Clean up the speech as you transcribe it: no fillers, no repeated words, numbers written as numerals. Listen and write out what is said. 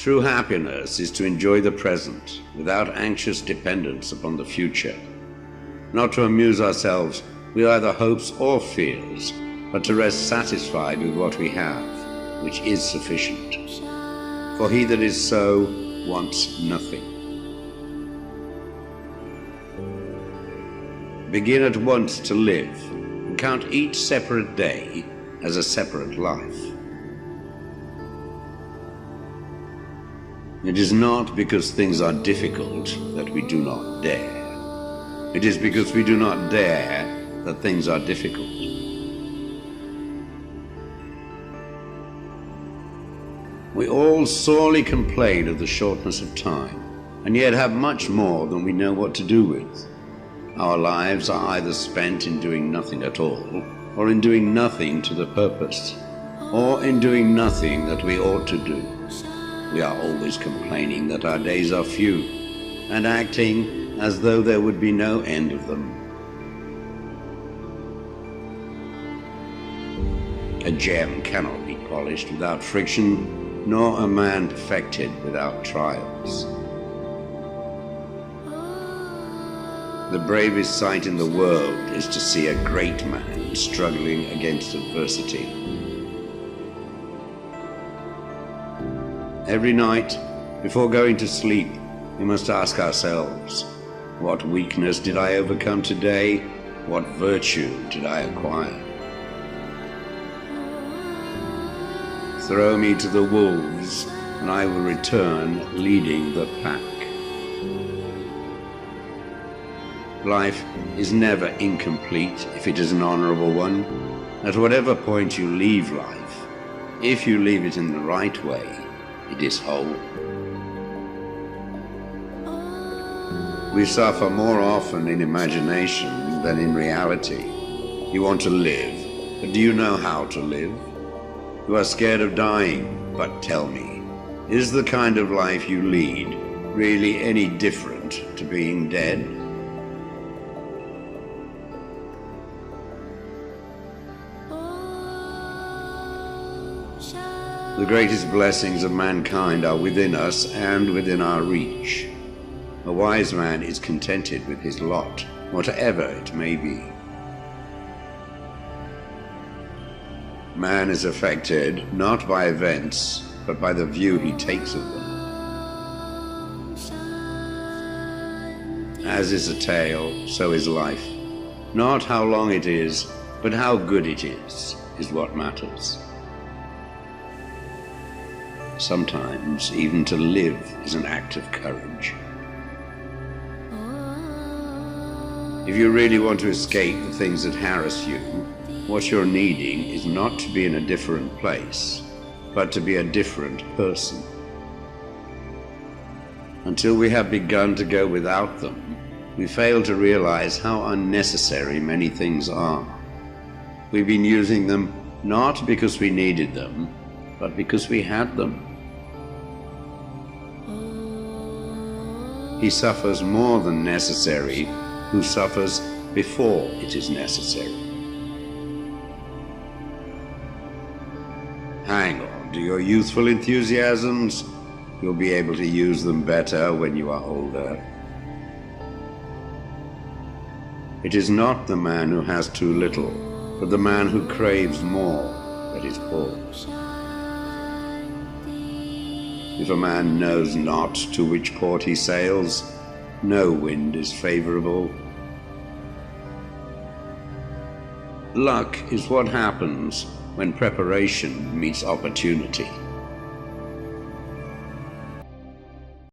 True happiness is to enjoy the present without anxious dependence upon the future. Not to amuse ourselves with either hopes or fears, but to rest satisfied with what we have, which is sufficient. For he that is so wants nothing. Begin at once to live, and count each separate day as a separate life. It is not because things are difficult that we do not dare. It is because we do not dare that things are difficult. We all sorely complain of the shortness of time, and yet have much more than we know what to do with. Our lives are either spent in doing nothing at all, or in doing nothing to the purpose, or in doing nothing that we ought to do. We are always complaining that our days are few, and acting as though there would be no end of them. A gem cannot be polished without friction, nor a man perfected without trials. The bravest sight in the world is to see a great man struggling against adversity. Every night, before going to sleep, we must ask ourselves, what weakness did I overcome today? What virtue did I acquire? Throw me to the wolves, and I will return leading the pack. Life is never incomplete if it is an honorable one. At whatever point you leave life, if you leave it in the right way, it is whole. We suffer more often in imagination than in reality. You want to live, but do you know how to live? You are scared of dying, but tell me, is the kind of life you lead really any different to being dead? The greatest blessings of mankind are within us and within our reach. A wise man is contented with his lot, whatever it may be. Man is affected not by events, but by the view he takes of them. As is a tale, so is life. Not how long it is, but how good it is what matters. Sometimes even to live is an act of courage. If you really want to escape the things that harass you, what you're needing is not to be in a different place, but to be a different person. Until we have begun to go without them, we fail to realize how unnecessary many things are. We've been using them not because we needed them, but because we had them. He suffers more than necessary who suffers before it is necessary. Hang on to your youthful enthusiasms. You'll be able to use them better when you are older. It is not the man who has too little, but the man who craves more that is poor. If a man knows not to which port he sails, no wind is favorable. Luck is what happens when preparation meets opportunity.